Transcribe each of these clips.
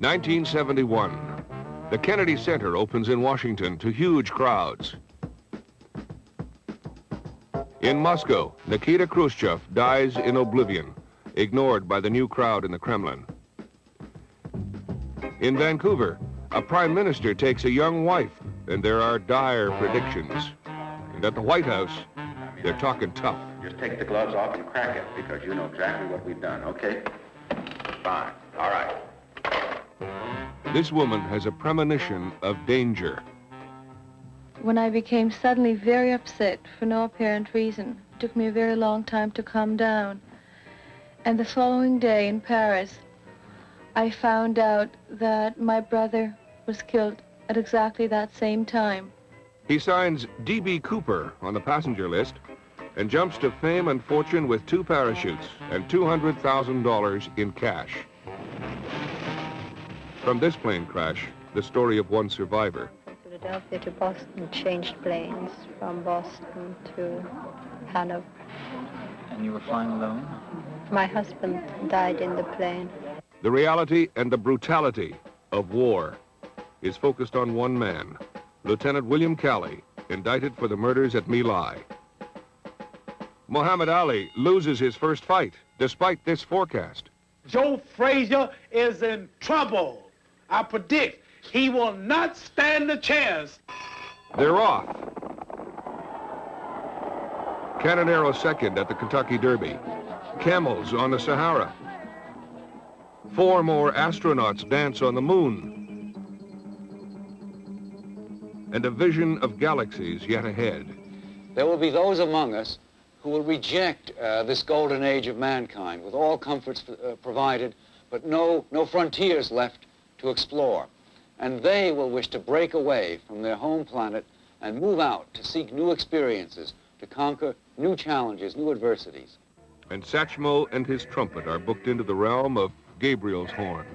1971. The Kennedy Center opens in Washington to huge crowds. In Moscow, Nikita Khrushchev dies in oblivion, ignored by the new crowd in the Kremlin. In Vancouver, a prime minister takes a young wife, and there are dire predictions. And at the White House, they're talking tough. Just take the gloves off and crack it, because you know exactly what we've done, okay? Fine. All right. This woman has a premonition of danger. When I became suddenly very upset for no apparent reason, it took me a very long time to calm down. And the following day in Paris, I found out that my brother was killed at exactly that same time. He signs D.B. Cooper on the passenger list and jumps to fame and fortune with 2 parachutes and $200,000 in cash. From this plane crash, the story of one survivor. From Philadelphia to Boston, changed planes from Boston to Hanover. And you were flying alone? My husband died in the plane. The reality and the brutality of war is focused on one man, Lieutenant William Calley, indicted for the murders at My Lai. Muhammad Ali loses his first fight, despite this forecast. Joe Frazier is in trouble. I predict he will not stand a chance. They're off. Cannoneero second at the Kentucky Derby. Camels on the Sahara. 4 more astronauts dance on the moon. And a vision of galaxies yet ahead. There will be those among us who will reject this golden age of mankind with all comforts provided, but no frontiers left to explore. And they will wish to break away from their home planet and move out to seek new experiences, to conquer new challenges, new adversities. And Satchmo and his trumpet are booked into the realm of Gabriel's horn.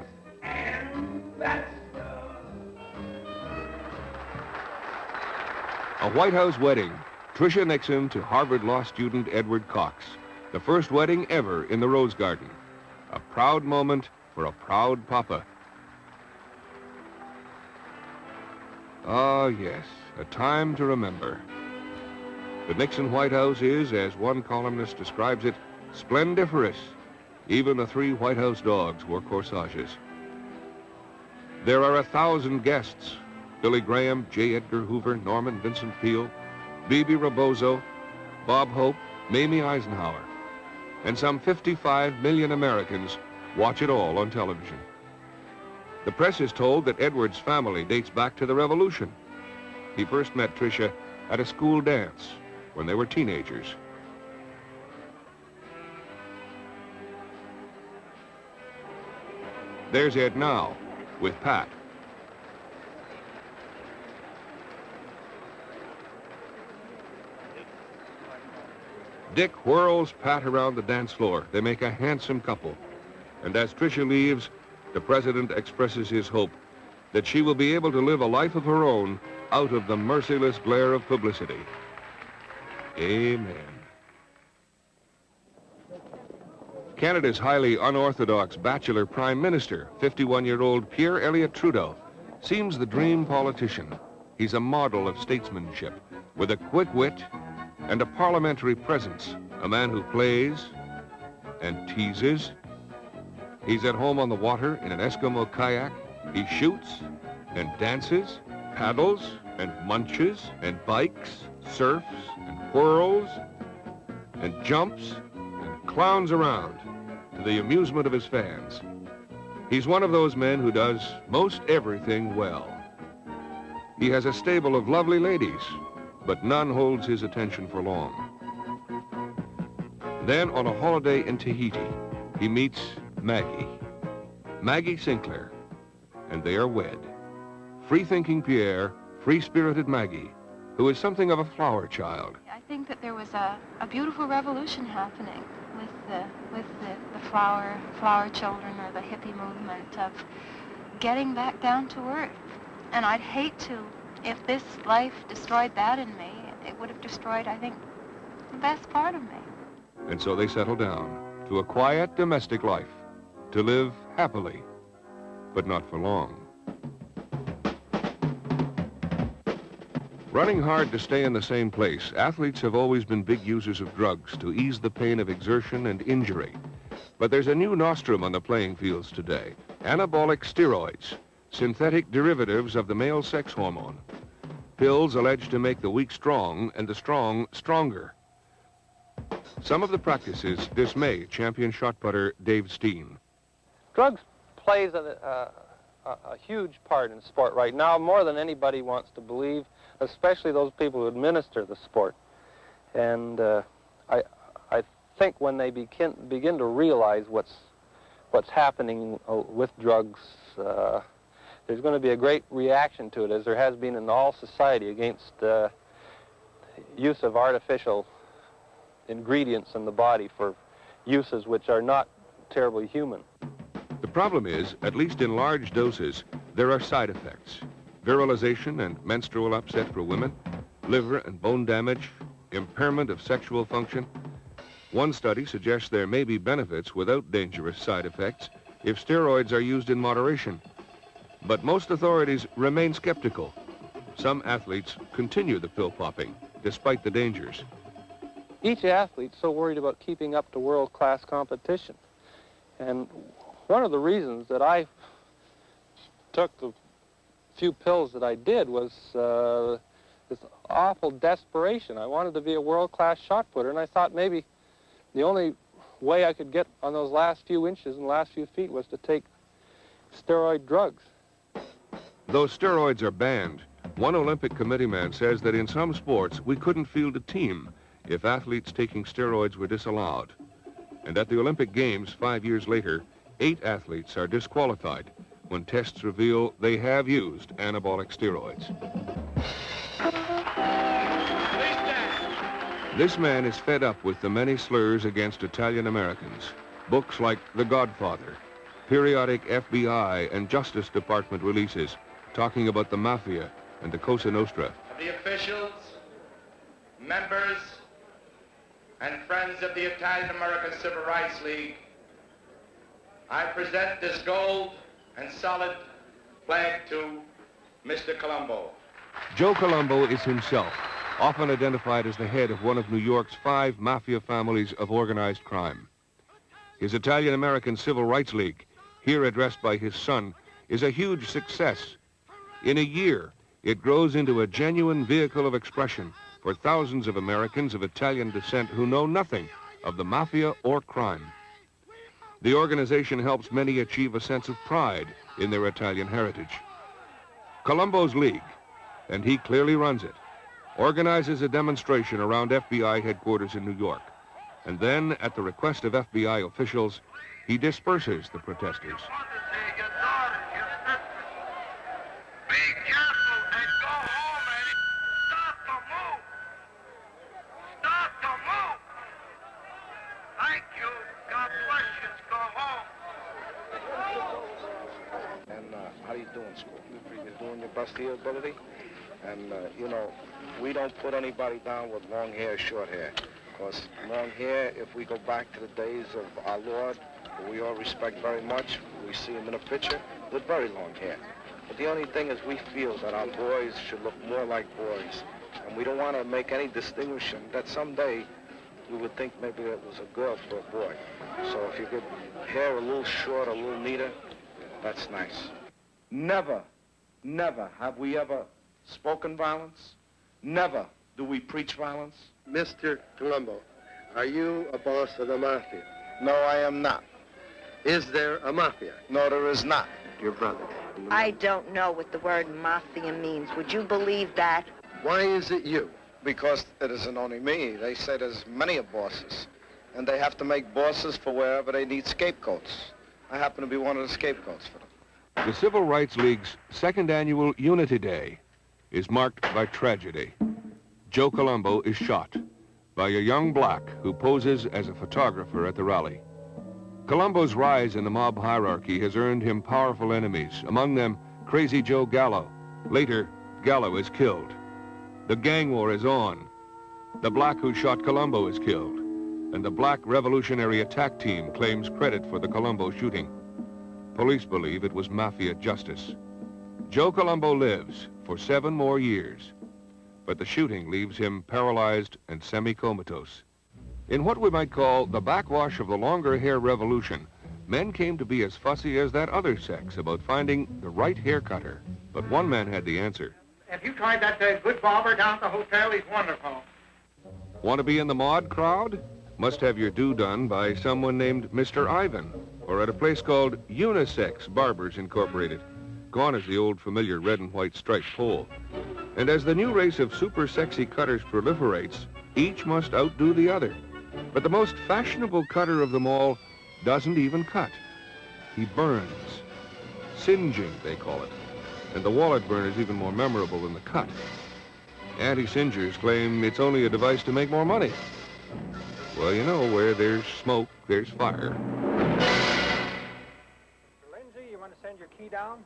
A White House wedding. Tricia Nixon to Harvard law student Edward Cox. The first wedding ever in the Rose Garden. A proud moment for a proud papa. Ah, yes, a time to remember. The Nixon White House is, as one columnist describes it, splendiferous. Even the 3 White House dogs wore corsages. There are 1,000 guests. Billy Graham, J. Edgar Hoover, Norman Vincent Peale, Bebe Rebozo, Bob Hope, Mamie Eisenhower. And some 55 million Americans watch it all on television. The press is told that Edward's family dates back to the Revolution. He first met Tricia at a school dance when they were teenagers. There's Ed now with Pat. Dick whirls Pat around the dance floor. They make a handsome couple. And as Tricia leaves, the president expresses his hope that she will be able to live a life of her own out of the merciless glare of publicity. Amen. Canada's highly unorthodox bachelor prime minister, 51-year-old Pierre Elliott Trudeau, seems the dream politician. He's a model of statesmanship with a quick wit and a parliamentary presence, a man who plays and teases. He's at home on the water in an Eskimo kayak. He shoots and dances, paddles and munches and bikes, surfs and whirls and jumps and clowns around to the amusement of his fans. He's one of those men who does most everything well. He has a stable of lovely ladies, but none holds his attention for long. Then, on a holiday in Tahiti, he meets Maggie Sinclair, and they are wed. Free-thinking Pierre, free-spirited Maggie, who is something of a flower child. I think that there was a beautiful revolution happening with the flower children, or the hippie movement of getting back down to earth. And I'd hate to, if this life destroyed that in me, it would have destroyed, I think, the best part of me. And so they settle down to a quiet domestic life, to live happily but not for long. Running hard to stay in the same place, athletes have always been big users of drugs to ease the pain of exertion and injury. But there's a new nostrum on the playing fields today: anabolic steroids, synthetic derivatives of the male sex hormone. Pills alleged to make the weak strong and the strong stronger. Some of the practices dismay champion shot putter Dave Steen. Drugs plays a huge part in sport right now, more than anybody wants to believe, especially those people who administer the sport. And I think when they begin to realize what's happening with drugs, there's going to be a great reaction to it, as there has been in all society, against the use of artificial ingredients in the body for uses which are not terribly human. The problem is, at least in large doses, there are side effects: virilization and menstrual upset for women, liver and bone damage, impairment of sexual function. One study suggests there may be benefits without dangerous side effects if steroids are used in moderation. But most authorities remain skeptical. Some athletes continue the pill popping, despite the dangers. Each athlete's so worried about keeping up to world-class competition. And one of the reasons that I took the few pills that I did was this awful desperation. I wanted to be a world-class shot putter, and I thought maybe the only way I could get on those last few inches and last few feet was to take steroid drugs. Though steroids are banned, one Olympic committee man says that in some sports we couldn't field a team if athletes taking steroids were disallowed. And at the Olympic Games 5 years later, 8 athletes are disqualified when tests reveal they have used anabolic steroids. This man is fed up with the many slurs against Italian Americans. Books like The Godfather, periodic FBI and Justice Department releases talking about the Mafia and the Cosa Nostra. The officials, members, and friends of the Italian American Civil Rights League, I present this gold and solid flag to Mr. Colombo. Joe Colombo is himself, often identified as the head of one of New York's 5 mafia families of organized crime. His Italian American Civil Rights League, here addressed by his son, is a huge success. In a year, it grows into a genuine vehicle of expression for thousands of Americans of Italian descent who know nothing of the mafia or crime. The organization helps many achieve a sense of pride in their Italian heritage. Colombo's League, and he clearly runs it, organizes a demonstration around FBI headquarters in New York. And then, at the request of FBI officials, he disperses the protesters. Best of your ability, and you know, we don't put anybody down with long hair, short hair, because long hair, if we go back to the days of our Lord, who we all respect very much, we see him in a picture with very long hair. But the only thing is we feel that our boys should look more like boys, and we don't want to make any distinction that someday we would think maybe it was a girl for a boy. So if you get hair a little short, a little neater, that's nice. Never have we ever spoken violence. Never do we preach violence. Mr. Colombo, are you a boss of the Mafia? No, I am not. Is there a Mafia? No, there is not. Your brother. I don't know what the word Mafia means. Would you believe that? Why is it you? Because it isn't only me. They say there's many of bosses, and they have to make bosses for wherever they need scapegoats. I happen to be one of the scapegoats for them. The Civil Rights League's second annual Unity Day is marked by tragedy. Joe Colombo is shot by a young black who poses as a photographer at the rally. Colombo's rise in the mob hierarchy has earned him powerful enemies, among them Crazy Joe Gallo. Later, Gallo is killed. The gang war is on. The black who shot Colombo is killed, and the Black Revolutionary Attack Team claims credit for the Colombo shooting. Police believe it was Mafia justice. Joe Colombo lives for 7 more years, but the shooting leaves him paralyzed and semi-comatose. In what we might call the backwash of the longer hair revolution, men came to be as fussy as that other sex about finding the right hair cutter. But one man had the answer. Have you tried that good barber down at the hotel? He's wonderful. Want to be in the mod crowd? Must have your due done by someone named Mr. Ivan, or at a place called Unisex Barbers Incorporated. Gone is the old familiar red and white striped pole. And as the new race of super sexy cutters proliferates, each must outdo the other. But the most fashionable cutter of them all doesn't even cut. He burns. Singeing, they call it. And the wallet burn is even more memorable than the cut. Anti-singers claim it's only a device to make more money. Well, you know, where there's smoke, there's fire. Mr. Lindsay, you want to send your key down?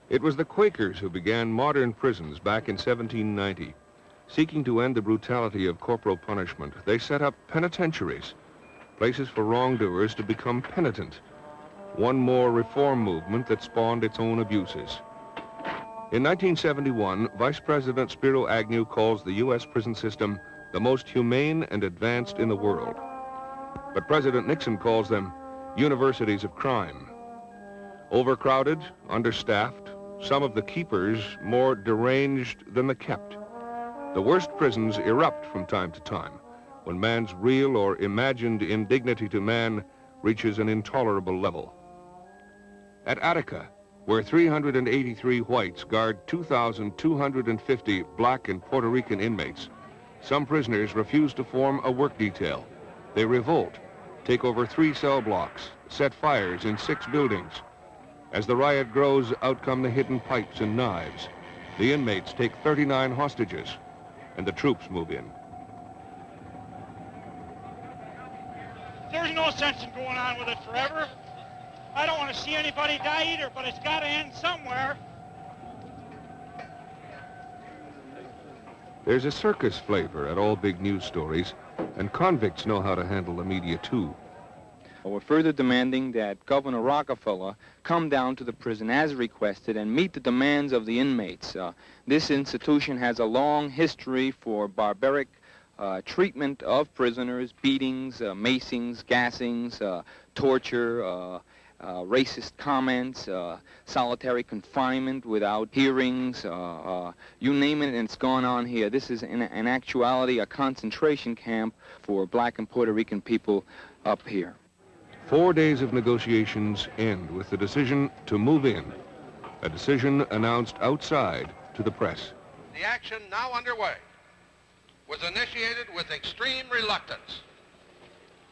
It was the Quakers who began modern prisons back in 1790. Seeking to end the brutality of corporal punishment, they set up penitentiaries, places for wrongdoers to become penitent. One more reform movement that spawned its own abuses. In 1971, Vice President Spiro Agnew calls the U.S. prison system the most humane and advanced in the world. But President Nixon calls them universities of crime. Overcrowded, understaffed, some of the keepers more deranged than the kept. The worst prisons erupt from time to time, when man's real or imagined indignity to man reaches an intolerable level. At Attica, where 383 whites guard 2,250 black and Puerto Rican inmates, some prisoners refuse to form a work detail. They revolt, take over 3 cell blocks, set fires in 6 buildings. As the riot grows, out come the hidden pipes and knives. The inmates take 39 hostages, and the troops move in. There's no sense in going on with it forever. I don't want to see anybody die either, but it's got to end somewhere. There's a circus flavor at all big news stories, and convicts know how to handle the media too. We're further demanding that Governor Rockefeller come down to the prison as requested and meet the demands of the inmates. This institution has a long history for barbaric treatment of prisoners, beatings, macings, gassings, torture, racist comments, solitary confinement without hearings, you name it, and it's gone on here. This is in actuality a concentration camp for black and Puerto Rican people up here. 4 days of negotiations end with the decision to move in, a decision announced outside to the press. The action now underway was initiated with extreme reluctance.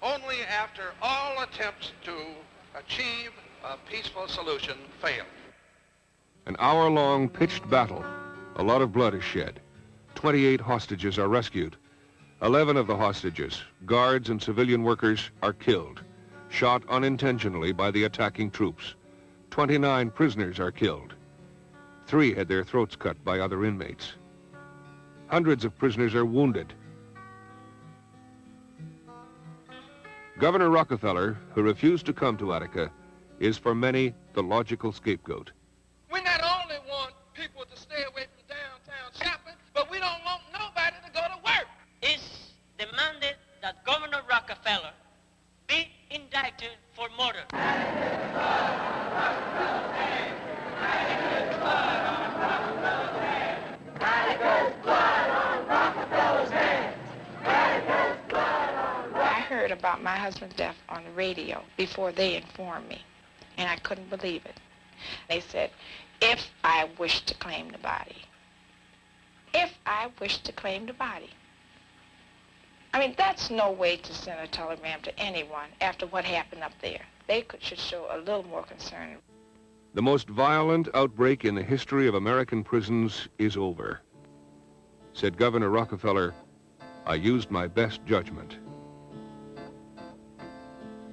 Only after all attempts to achieve a peaceful solution failed. An hour-long pitched battle. A lot of blood is shed. 28 hostages are rescued. 11 of the hostages, guards and civilian workers, are killed, shot unintentionally by the attacking troops. 29 prisoners are killed. 3 had their throats cut by other inmates. Hundreds of prisoners are wounded. Governor Rockefeller, who refused to come to Attica, is for many the logical scapegoat. We not only want people to stay away from downtown shopping, but we don't want nobody to go to work. It's demanded that Governor Rockefeller be indicted for murder. I heard about my husband's death on the radio before they informed me, and I couldn't believe it. They said, if I wish to claim the body. If I wish to claim the body. I mean, that's no way to send a telegram to anyone after what happened up there. They should show a little more concern. The most violent outbreak in the history of American prisons is over. Said Governor Rockefeller, I used my best judgment.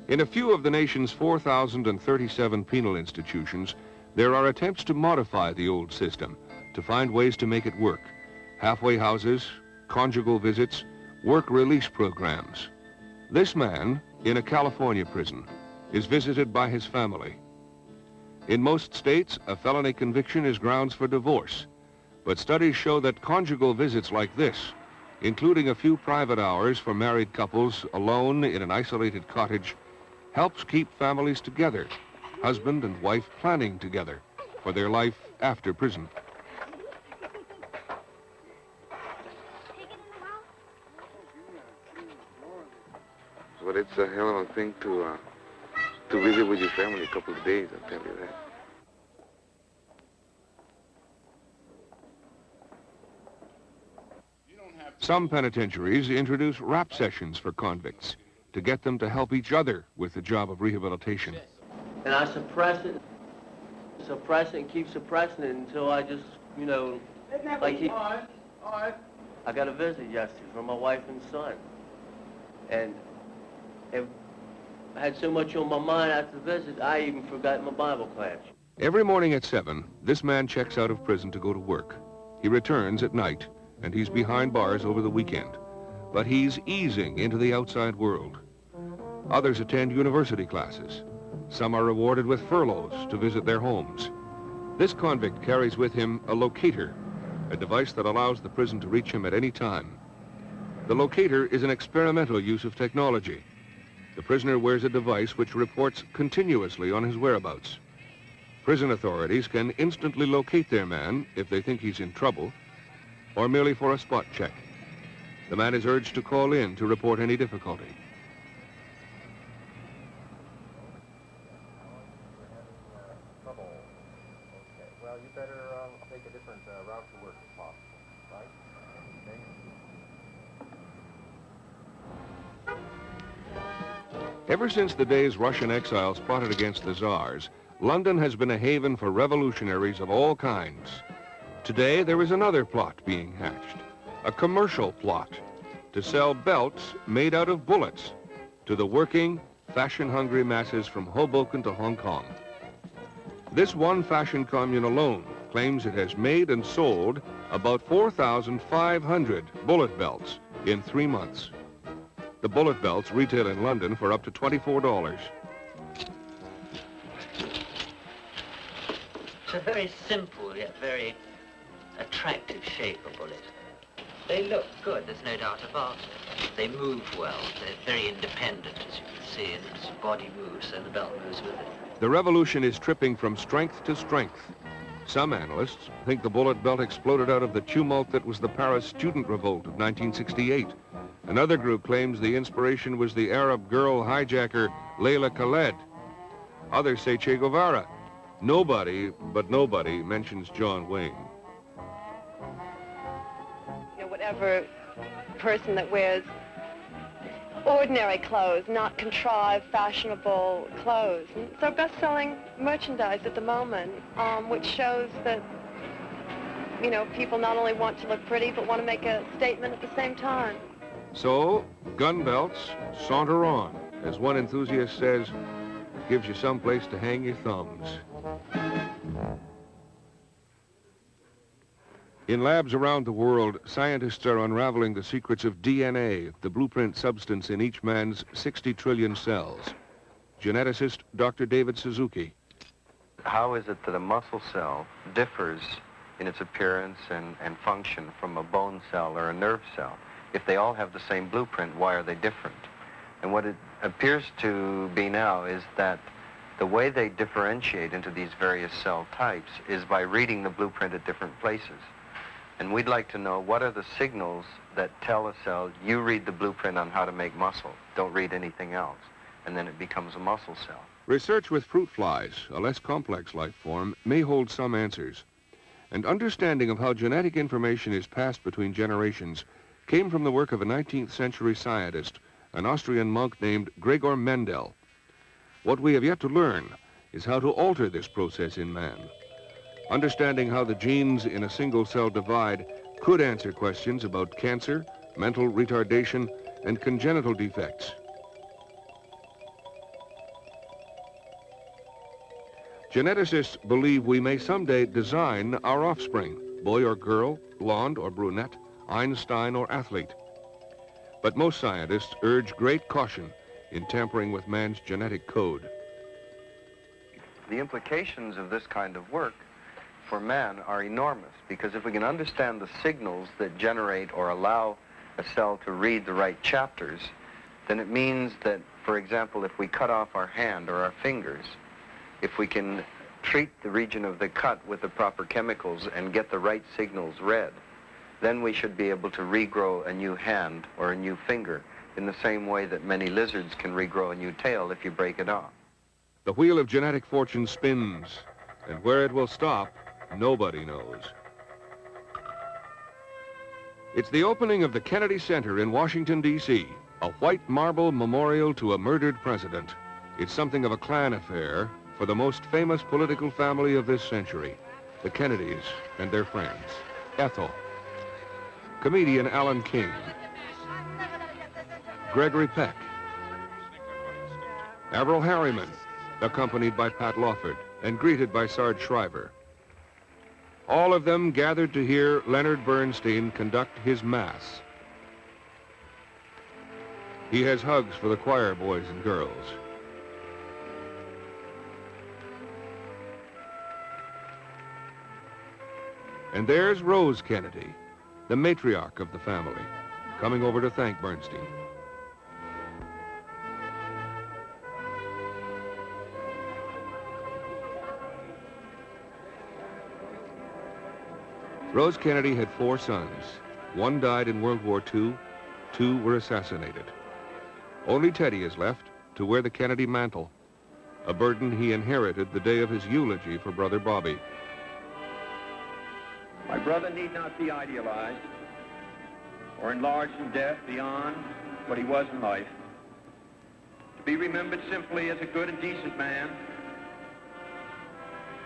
In a few of the nation's 4,037 penal institutions, there are attempts to modify the old system, to find ways to make it work. Halfway houses, conjugal visits, work release programs. This man in a California prison, is visited by his family. In most states, a felony conviction is grounds for divorce, but studies show that conjugal visits like this, including a few private hours for married couples alone in an isolated cottage, helps keep families together, husband and wife planning together for their life after prison. But it's a hell of a thing to visit with your family a couple of days, I'll tell you that. Some penitentiaries introduce rap sessions for convicts to get them to help each other with the job of rehabilitation. And I suppress it, and keep suppressing it until I just, you know, like he... I got a visit yesterday from my wife and son. And I had so much on my mind after the visit, I even forgot my Bible class. Every morning at 7, this man checks out of prison to go to work. He returns at night, and he's behind bars over the weekend. But he's easing into the outside world. Others attend university classes. Some are rewarded with furloughs to visit their homes. This convict carries with him a locator, a device that allows the prison to reach him at any time. The locator is an experimental use of technology. The prisoner wears a device which reports continuously on his whereabouts. Prison authorities can instantly locate their man if they think he's in trouble, or merely for a spot check. The man is urged to call in to report any difficulty. Well, you better take a different route to work if possible, right? Ever since the days Russian exiles plotted against the Tsars, London has been a haven for revolutionaries of all kinds. Today, there is another plot being hatched, a commercial plot to sell belts made out of bullets to the working, fashion-hungry masses from Hoboken to Hong Kong. This one fashion commune alone claims it has made and sold about 4,500 bullet belts in 3 months. The bullet belts retail in London for up to $24. It's a very simple yet very attractive shape of bullet. They look good, there's no doubt about it. They move well, they're very independent, as you can see, and as your body moves, so the belt moves with it. The revolution is tripping from strength to strength. Some analysts think the bullet belt exploded out of the tumult that was the Paris student revolt of 1968. Another group claims the inspiration was the Arab girl hijacker Layla Khaled. Others say Che Guevara. Nobody, but nobody, mentions John Wayne. You know, whatever person that wears ordinary clothes, not contrived, fashionable clothes. And it's our best-selling merchandise at the moment, which shows that, you know, people not only want to look pretty, but want to make a statement at the same time. So, gun belts saunter on. As one enthusiast says, gives you some place to hang your thumbs. In labs around the world, scientists are unraveling the secrets of DNA, the blueprint substance in each man's 60 trillion cells. Geneticist Dr. David Suzuki. How is it that a muscle cell differs in its appearance and function from a bone cell or a nerve cell? If they all have the same blueprint, why are they different? And what it appears to be now is that the way they differentiate into these various cell types is by reading the blueprint at different places. And we'd like to know what are the signals that tell a cell, you read the blueprint on how to make muscle, don't read anything else, and then it becomes a muscle cell. Research with fruit flies, a less complex life form, may hold some answers. And understanding of how genetic information is passed between generations came from the work of a 19th century scientist, an Austrian monk named Gregor Mendel. What we have yet to learn is how to alter this process in man. Understanding how the genes in a single cell divide could answer questions about cancer, mental retardation, and congenital defects. Geneticists believe we may someday design our offspring, boy or girl, blonde or brunette, Einstein or athlete. But most scientists urge great caution in tampering with man's genetic code. The implications of this kind of work for man are enormous, because if we can understand the signals that generate or allow a cell to read the right chapters, then it means that, for example, if we cut off our hand or our fingers, if we can treat the region of the cut with the proper chemicals and get the right signals read, then we should be able to regrow a new hand or a new finger in the same way that many lizards can regrow a new tail if you break it off. The wheel of genetic fortune spins, and where it will stop, nobody knows. It's the opening of the Kennedy Center in Washington, D.C., a white marble memorial to a murdered president. It's something of a clan affair for the most famous political family of this century, the Kennedys and their friends. Ethel, comedian Alan King, Gregory Peck, Averell Harriman, accompanied by Pat Lawford and greeted by Sarge Shriver. All of them gathered to hear Leonard Bernstein conduct his mass. He has hugs for the choir boys and girls. And there's Rose Kennedy, the matriarch of the family, coming over to thank Bernstein. Rose Kennedy had 4 sons. 1 died in World War II, 2 were assassinated. Only Teddy is left to wear the Kennedy mantle, a burden he inherited the day of his eulogy for brother Bobby. My brother need not be idealized or enlarged in death beyond what he was in life. To be remembered simply as a good and decent man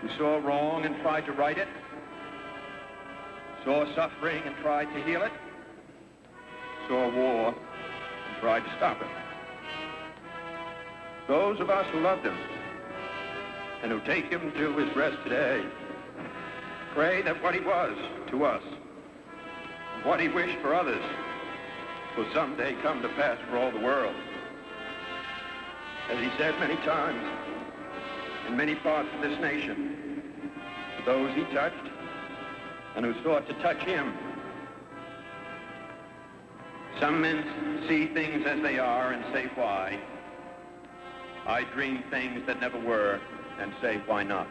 who saw wrong and tried to right it, saw suffering and tried to heal it, saw war and tried to stop it. Those of us who loved him and who take him to his rest today pray that what he was to us, and what he wished for others, will someday come to pass for all the world. As he said many times in many parts of this nation, to those he touched and who sought to touch him. Some men see things as they are and say why. I dream things that never were and say why not.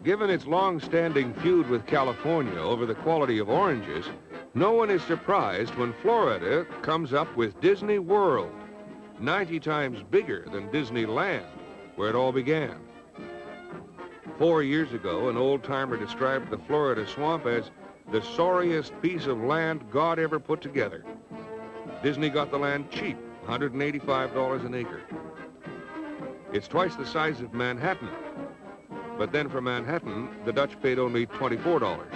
Given its long-standing feud with California over the quality of oranges, no one is surprised when Florida comes up with Disney World, 90 times bigger than Disneyland, where it all began. 4 years ago, an old-timer described the Florida swamp as the sorriest piece of land God ever put together. Disney got the land cheap, $185 an acre. It's twice the size of Manhattan. But then for Manhattan, the Dutch paid only $24.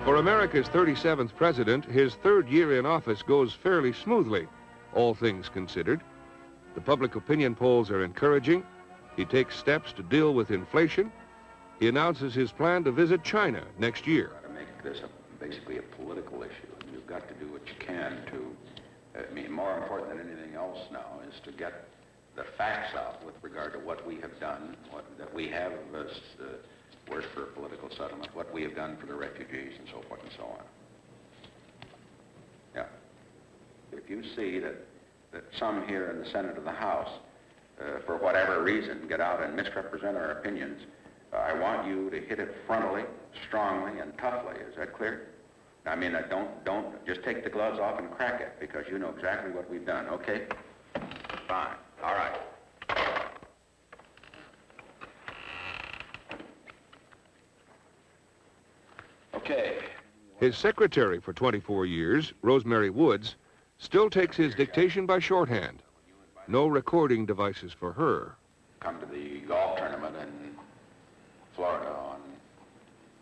For America's 37th president, his 3rd year in office goes fairly smoothly, all things considered. The public opinion polls are encouraging. He takes steps to deal with inflation. He announces his plan to visit China next year. To make this basically a political issue. You've got to do what you can to, I mean, more important than anything else now is to get the facts out with regard to what we have done, that we have worked for a political settlement, what we have done for the refugees, and so forth and so on. Yeah. If you see that some here in the Senate or the House, for whatever reason, get out and misrepresent our opinions, I want you to hit it frontally, strongly, and toughly. Is that clear? I mean, don't just take the gloves off and crack it, because you know exactly what we've done, okay? Fine. All right. Okay. His secretary for 24 years, Rosemary Woods, still takes his dictation by shorthand. No recording devices for her. Come to the golf tournament in Florida on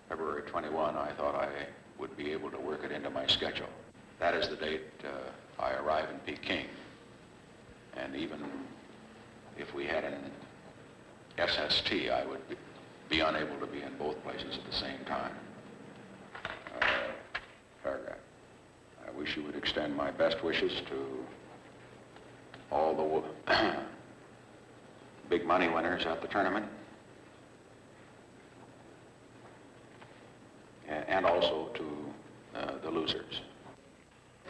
February 21, I thought I would be able to work it into my schedule. That is the date I arrive in Peking. And even if we had an SST, I would be unable to be in both places at the same time. send my best wishes to all the big money winners at the tournament, and also to the losers.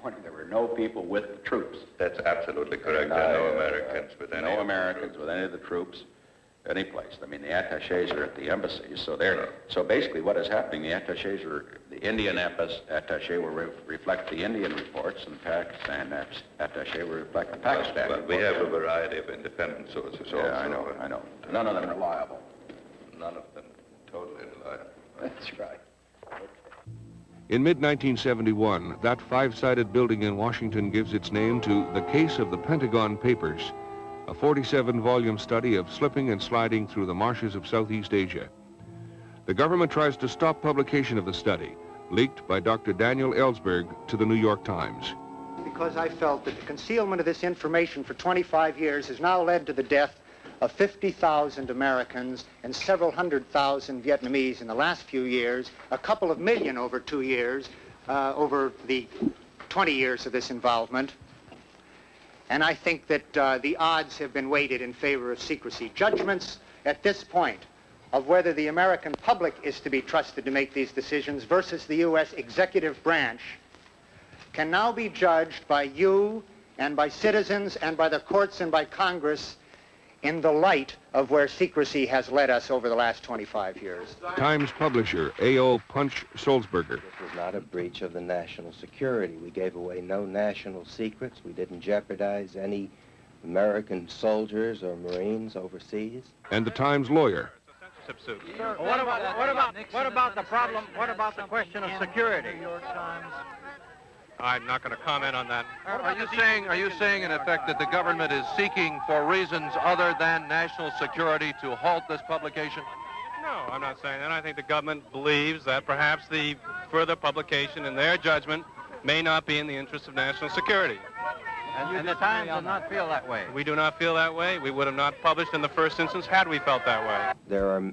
When there were no people with the troops. That's absolutely correct. There are no Americans with any. No Americans with any of the troops, any place. I mean, the attachés are at the embassies, so they're. So basically, what is happening? The attachés are the Indian attaché will reflect the Indian reports, and the Pakistan attaché will reflect the Pakistan. Well, we have a variety of independent sources. Yeah, also. I know. None of them reliable. None of them totally reliable. That's right. In mid-1971, that five-sided building in Washington gives its name to The Case of the Pentagon Papers, a 47-volume study of slipping and sliding through the marshes of Southeast Asia. The government tries to stop publication of the study, leaked by Dr. Daniel Ellsberg to the New York Times. Because I felt that the concealment of this information for 25 years has now led to the death of 50,000 Americans and several hundred thousand Vietnamese in the last few years, a couple of million over 2 years, over the 20 years of this involvement. And I think that the odds have been weighted in favor of secrecy. Judgments at this point of whether the American public is to be trusted to make these decisions versus the U.S. executive branch can now be judged by you and by citizens and by the courts and by Congress in the light of where secrecy has led us over the last 25 years. Times publisher A.O. Punch Sulzberger. This was not a breach of the national security. We gave away no national secrets. We didn't jeopardize any American soldiers or Marines overseas. And the Times lawyer. What about the problem? What about the question of security? I'm not going to comment on that. Are you saying in effect that the government is seeking for reasons other than national security to halt this publication? No, I'm not saying that. I think the government believes that perhaps the further publication, in their judgment, may not be in the interest of national security. And the Times does not feel that way. We do not feel that way. We would have not published in the first instance had we felt that way. There are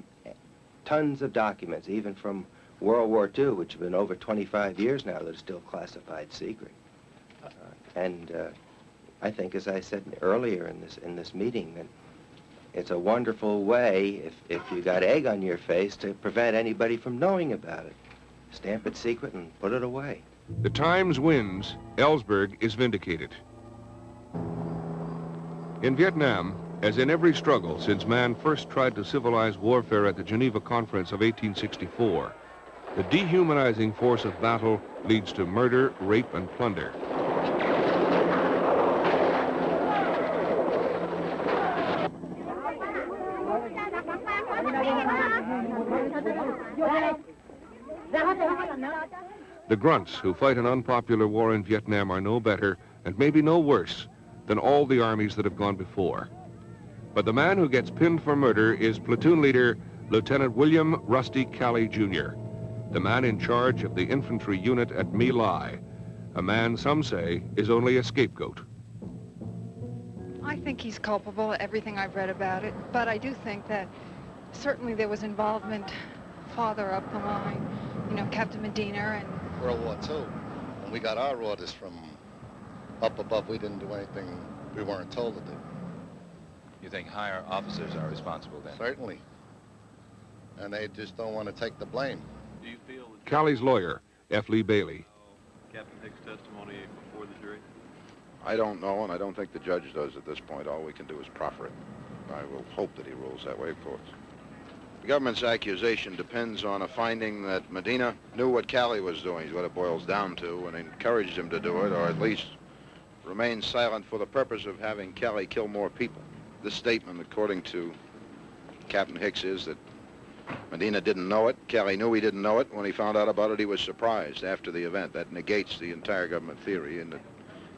tons of documents, even from World War II, which have been over 25 years now, that are still classified secret. I think, as I said earlier in this meeting, that it's a wonderful way, if you got egg on your face, to prevent anybody from knowing about it. Stamp it secret and put it away. The Times wins. Ellsberg is vindicated. In Vietnam, as in every struggle since man first tried to civilize warfare at the Geneva Conference of 1864, the dehumanizing force of battle leads to murder, rape, and plunder. The grunts who fight an unpopular war in Vietnam are no better, and maybe no worse, than all the armies that have gone before. But the man who gets pinned for murder is platoon leader Lieutenant William Rusty Calley, Jr., the man in charge of the infantry unit at My Lai, a man some say is only a scapegoat. I think he's culpable, everything I've read about it, but I do think that certainly there was involvement farther up the line, you know, Captain Medina and... World War II, when we got our orders from up above, we didn't do anything we weren't told to do. You think higher officers are responsible then? Certainly. And they just don't want to take the blame. Do you feel that Calley's lawyer, F. Lee Bailey. Captain Hicks' testimony before the jury? I don't know, and I don't think the judge does at this point. All we can do is proffer it. I will hope that he rules that way, of course. The government's accusation depends on a finding that Medina knew what Calley was doing, is what it boils down to, and encouraged him to do it, or at least remained silent for the purpose of having Calley kill more people. This statement, according to Captain Hicks, is that Medina didn't know it. Calley knew he didn't know it. When he found out about it, he was surprised after the event. That negates the entire government theory, and it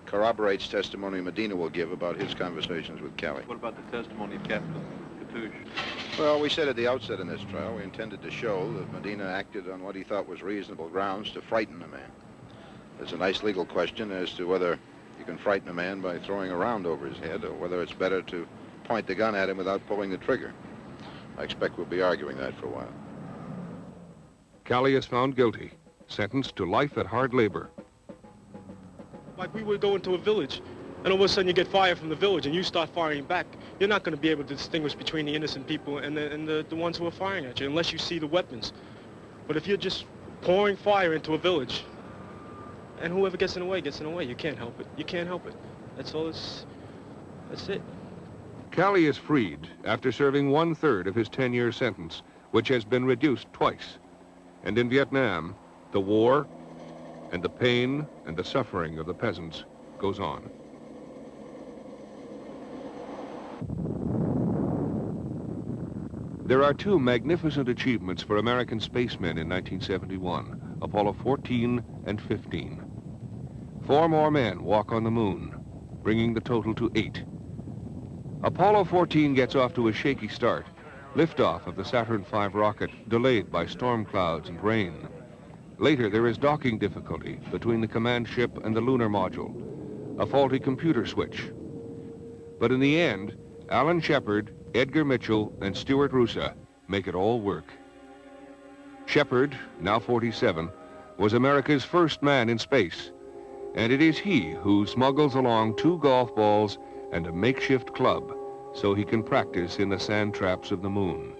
corroborates testimony Medina will give about his conversations with Calley. What about the testimony of Captain Catouche? Well, we said at the outset in this trial, we intended to show that Medina acted on what he thought was reasonable grounds to frighten the man. There's a nice legal question as to whether you can frighten a man by throwing a round over his head, or whether it's better to point the gun at him without pulling the trigger. I expect we'll be arguing that for a while. Calley is found guilty, sentenced to life at hard labor. Like we would go into a village, and all of a sudden you get fire from the village, and you start firing back. You're not going to be able to distinguish between the innocent people and the ones who are firing at you, unless you see the weapons. But if you're just pouring fire into a village, and whoever gets in the way, gets in the way. You can't help it. You can't help it. That's all that's it. Callie is freed after serving 1/3 of his 10-year sentence, which has been reduced twice. And in Vietnam, the war and the pain and the suffering of the peasants goes on. There are two magnificent achievements for American spacemen in 1971, Apollo 14 and 15. 4 more men walk on the moon, bringing the total to 8. Apollo 14 gets off to a shaky start. Liftoff of the Saturn V rocket delayed by storm clouds and rain. Later, there is docking difficulty between the command ship and the lunar module, a faulty computer switch. But in the end, Alan Shepard, Edgar Mitchell, and Stuart Roosa make it all work. Shepard, now 47, was America's first man in space, and it is he who smuggles along 2 golf balls and a makeshift club so he can practice in the sand traps of the moon.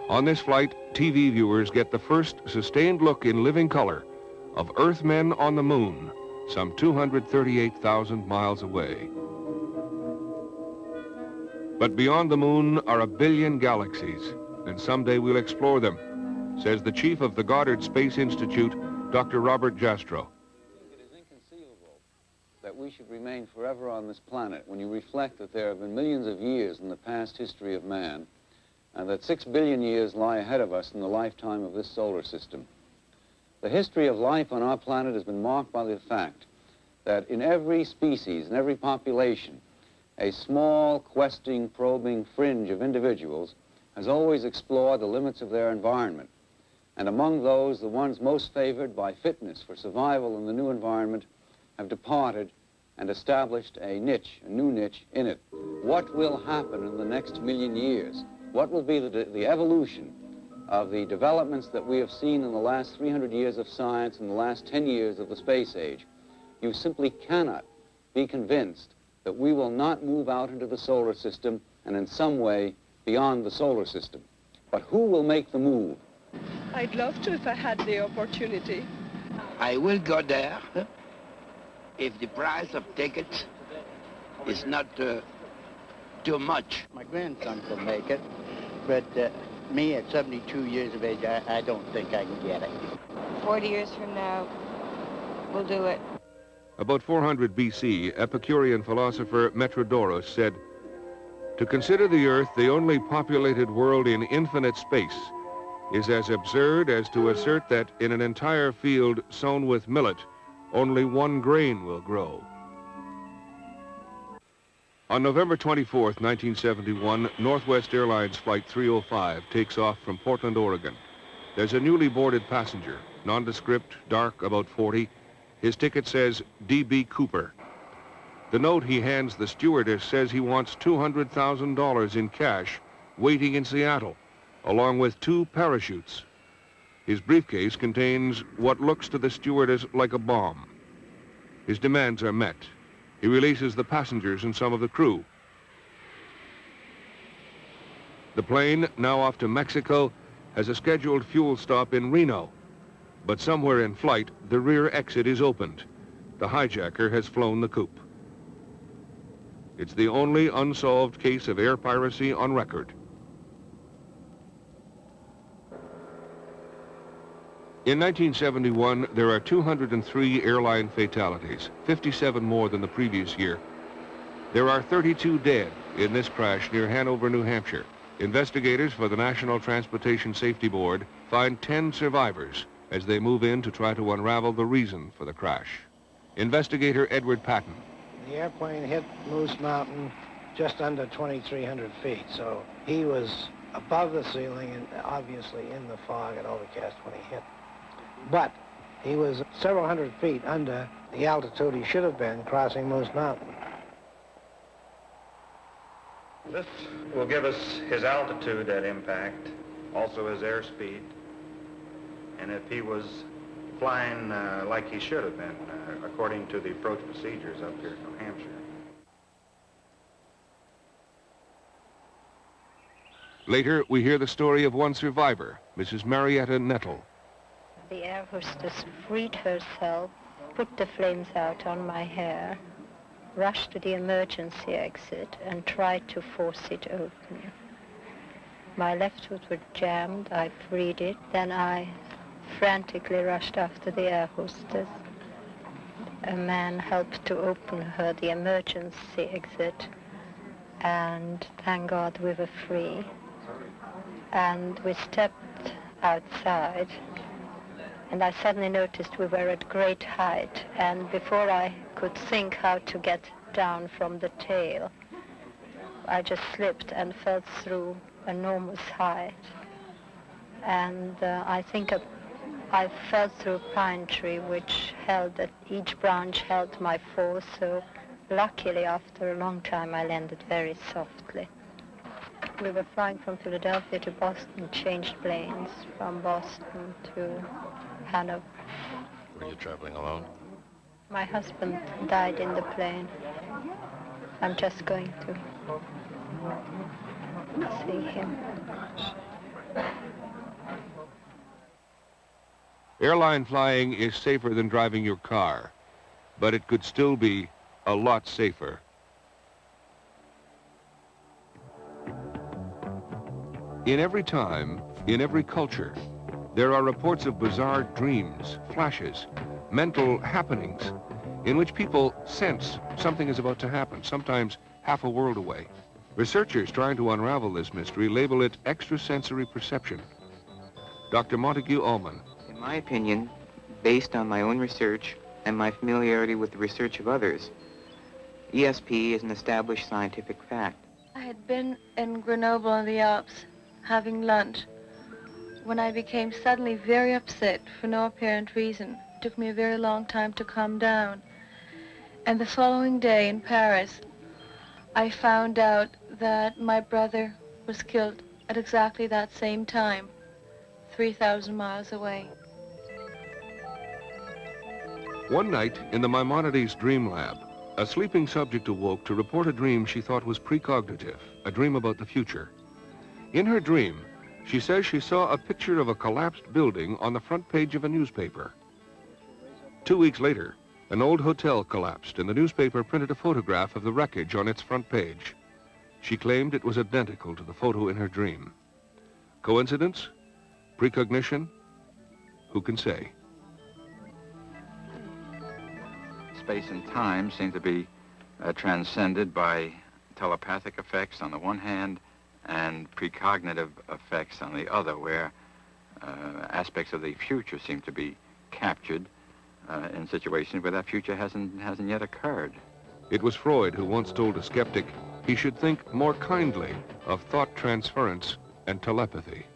On this flight, TV viewers get the first sustained look in living color of Earthmen on the moon, some 238,000 miles away. But beyond the moon are a billion galaxies, and someday we'll explore them, says the chief of the Goddard Space Institute, Dr. Robert Jastrow. It is inconceivable that we should remain forever on this planet when you reflect that there have been millions of years in the past history of man, and that 6 billion years lie ahead of us in the lifetime of this solar system. The history of life on our planet has been marked by the fact that in every species, in every population, a small, questing, probing fringe of individuals has always explored the limits of their environment. And among those, the ones most favored by fitness for survival in the new environment have departed and established a niche, a new niche in it. What will happen in the next million years? What will be the evolution of the developments that we have seen in the last 300 years of science and the last 10 years of the space age? You simply cannot be convinced that we will not move out into the solar system and in some way beyond the solar system. But who will make the move? I'd love to if I had the opportunity. I will go there if the price of tickets is not too much. My grandson could make it, but me at 72 years of age, I don't think I can get it. 40 years from now, we'll do it. About 400 BC, Epicurean philosopher Metrodorus said, "To consider the Earth the only populated world in infinite space is as absurd as to assert that in an entire field sown with millet, only 1 grain will grow." On November 24th, 1971, Northwest Airlines Flight 305 takes off from Portland, Oregon. There's a newly boarded passenger, nondescript, dark, about 40. His ticket says D.B. Cooper. The note he hands the stewardess says he wants $200,000 in cash waiting in Seattle, along with 2 parachutes. His briefcase contains what looks to the stewardess like a bomb. His demands are met. He releases the passengers and some of the crew. The plane, now off to Mexico, has a scheduled fuel stop in Reno. But somewhere in flight, the rear exit is opened. The hijacker has flown the coop. It's the only unsolved case of air piracy on record. In 1971, there are 203 airline fatalities, 57 more than the previous year. There are 32 dead in this crash near Hanover, New Hampshire. Investigators for the National Transportation Safety Board find 10 survivors as they move in to try to unravel the reason for the crash. Investigator Edward Patton. The airplane hit Moose Mountain just under 2,300 feet, so he was above the ceiling and obviously in the fog and overcast when he hit. But he was several hundred feet under the altitude he should have been crossing Moose Mountain. This will give us his altitude at impact, also his airspeed. And if he was flying like he should have been, according to the approach procedures up here in New Hampshire. Later, we hear the story of one survivor, Mrs. Marietta Nettle. The air hostess freed herself, put the flames out on my hair, rushed to the emergency exit, and tried to force it open. My left foot was jammed, I freed it, then I frantically rushed after the air hostess. A man helped to open her the emergency exit, and thank God we were free. And we stepped outside, and I suddenly noticed we were at great height, and before I could think how to get down from the tail, I just slipped and fell through enormous height. And I think I fell through a pine tree which held, that each branch held my fall, so luckily after a long time I landed very softly. We were flying from Philadelphia to Boston, changed planes from Boston to Hanover. Were you traveling alone? My husband died in the plane. I'm just going to see him. Airline flying is safer than driving your car, but it could still be a lot safer. In every time, in every culture, there are reports of bizarre dreams, flashes, mental happenings, in which people sense something is about to happen, sometimes half a world away. Researchers trying to unravel this mystery label it extrasensory perception. Dr. Montague Ullman. In my opinion, based on my own research and my familiarity with the research of others, ESP is an established scientific fact. I had been in Grenoble on the Alps having lunch when I became suddenly very upset for no apparent reason. It took me a very long time to calm down. And the following day in Paris, I found out that my brother was killed at exactly that same time, 3,000 miles away. One night in the Maimonides Dream Lab, a sleeping subject awoke to report a dream she thought was precognitive, a dream about the future. In her dream, she says she saw a picture of a collapsed building on the front page of a newspaper. 2 weeks later, an old hotel collapsed and the newspaper printed a photograph of the wreckage on its front page. She claimed it was identical to the photo in her dream. Coincidence? Precognition? Who can say? Space and time seem to be transcended by telepathic effects on the one hand and precognitive effects on the other, where aspects of the future seem to be captured in situations where that future hasn't yet occurred. It was Freud who once told a skeptic he should think more kindly of thought transference and telepathy.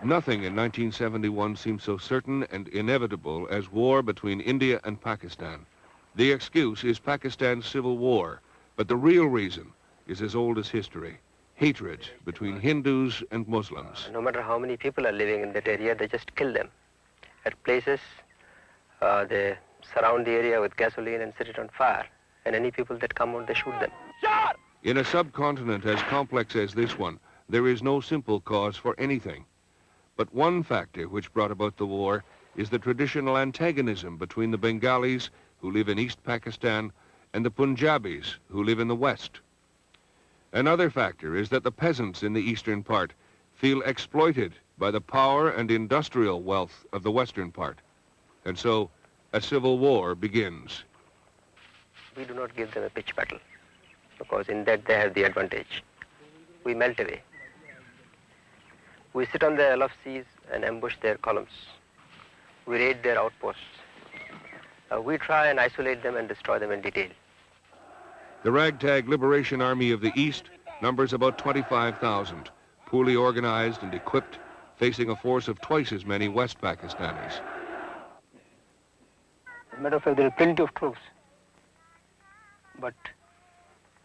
Nothing in 1971 seemed so certain and inevitable as war between India and Pakistan. The excuse is Pakistan's civil war, but the real reason is as old as history. Hatred between Hindus and Muslims. No matter how many people are living in that area, they just kill them. At places, they surround the area with gasoline and set it on fire. And any people that come out, they shoot them. In a subcontinent as complex as this one, there is no simple cause for anything. But one factor which brought about the war is the traditional antagonism between the Bengalis, who live in East Pakistan, and the Punjabis, who live in the West. Another factor is that the peasants in the eastern part feel exploited by the power and industrial wealth of the western part. And so, a civil war begins. We do not give them a pitch battle, because in that they have the advantage. We melt away. We sit on the Gulf seas and ambush their columns. We raid their outposts. We try and isolate them and destroy them in detail. The ragtag Liberation Army of the East numbers about 25,000, poorly organized and equipped, facing a force of twice as many West Pakistanis. As a matter of fact, there are plenty of troops, but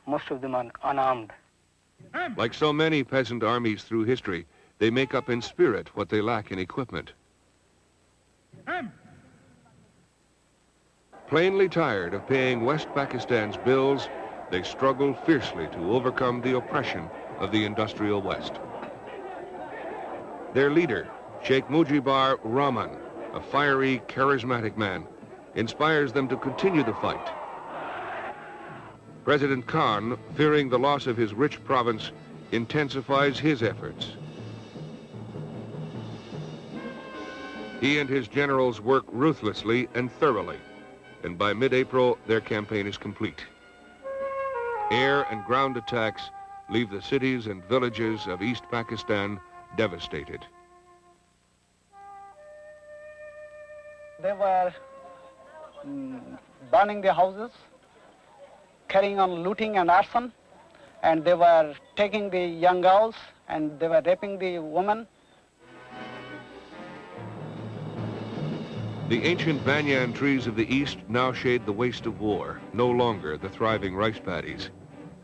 most of them are unarmed. Like so many peasant armies through history, They make up in spirit what they lack in equipment. Plainly tired of paying West Pakistan's bills, they struggle fiercely to overcome the oppression of the industrial West. Their leader, Sheikh Mujibur Rahman, a fiery, charismatic man, inspires them to continue the fight. President Khan, fearing the loss of his rich province, intensifies his efforts. He and his generals work ruthlessly and thoroughly, and by mid-April, their campaign is complete. Air and ground attacks leave the cities and villages of East Pakistan devastated. They were burning the houses, carrying on looting and arson, and they were taking the young girls and they were raping the women. The ancient banyan trees of the East now shade the waste of war, no longer the thriving rice paddies.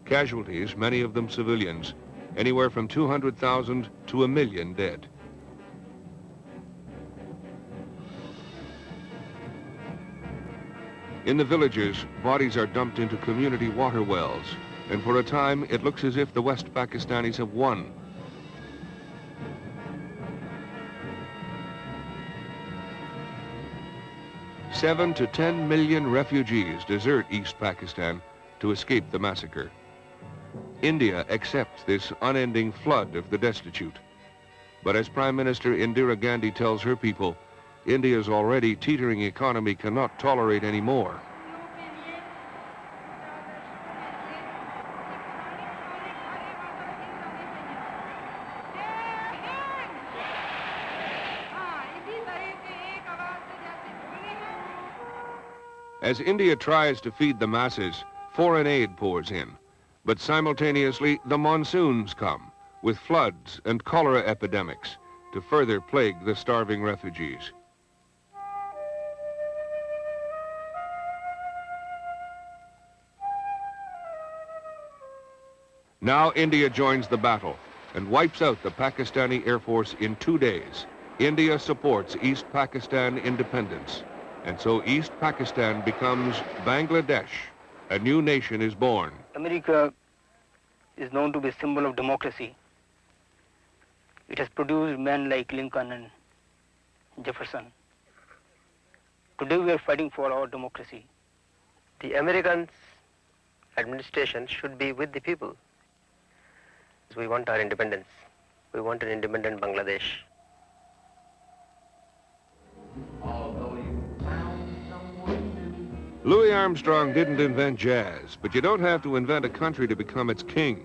Casualties, many of them civilians, anywhere from 200,000 to 1 million dead. In the villages, bodies are dumped into community water wells, and for a time, it looks as if the West Pakistanis have won. Seven to 10 million refugees desert East Pakistan to escape the massacre. India accepts this unending flood of the destitute. But as Prime Minister Indira Gandhi tells her people, India's already teetering economy cannot tolerate any more. As India tries to feed the masses, foreign aid pours in. But simultaneously, the monsoons come, with floods and cholera epidemics, to further plague the starving refugees. Now India joins the battle and wipes out the Pakistani Air Force in 2 days. India supports East Pakistan independence, and so East Pakistan becomes Bangladesh. A new nation is born. America is known to be a symbol of democracy. It has produced men like Lincoln and Jefferson. Today we are fighting for our democracy. The American administration should be with the people. We want our independence. We want an independent Bangladesh. Louis Armstrong didn't invent jazz, but you don't have to invent a country to become its king.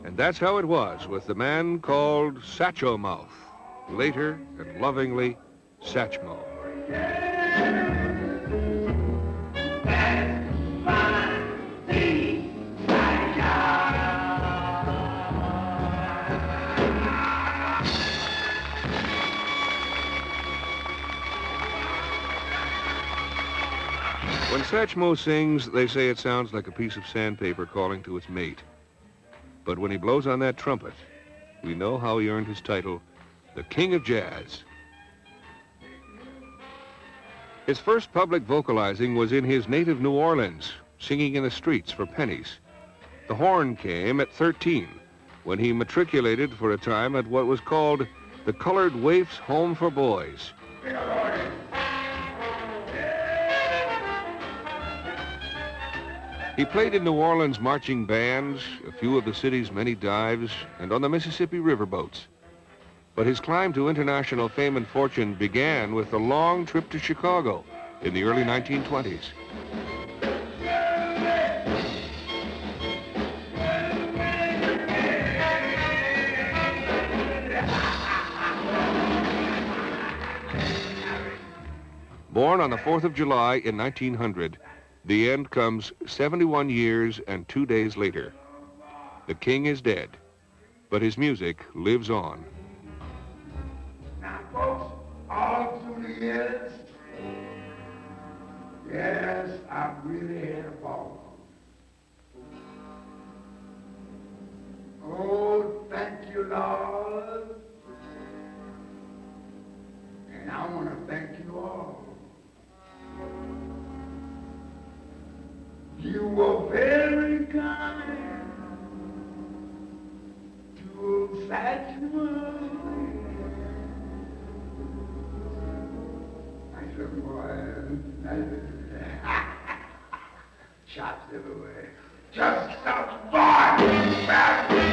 And that's how it was with the man called Satchel Mouth, later and lovingly Satchmo. When Satchmo sings, they say it sounds like a piece of sandpaper calling to its mate. But when he blows on that trumpet, we know how he earned his title, the King of Jazz. His first public vocalizing was in his native New Orleans, singing in the streets for pennies. The horn came at 13, when he matriculated for a time at what was called the Colored Waifs' Home for Boys. He played in New Orleans marching bands, a few of the city's many dives, and on the Mississippi riverboats. But his climb to international fame and fortune began with a long trip to Chicago in the early 1920s. Born on the 4th of July in 1900, the end comes 71 years and 2 days later. The king is dead, but his music lives on. Now, folks, all through the years, yes, I've really had a ball. Oh, thank you, Lord. were very kind to a fat woman. I said, boy, shots everywhere. Just a boy!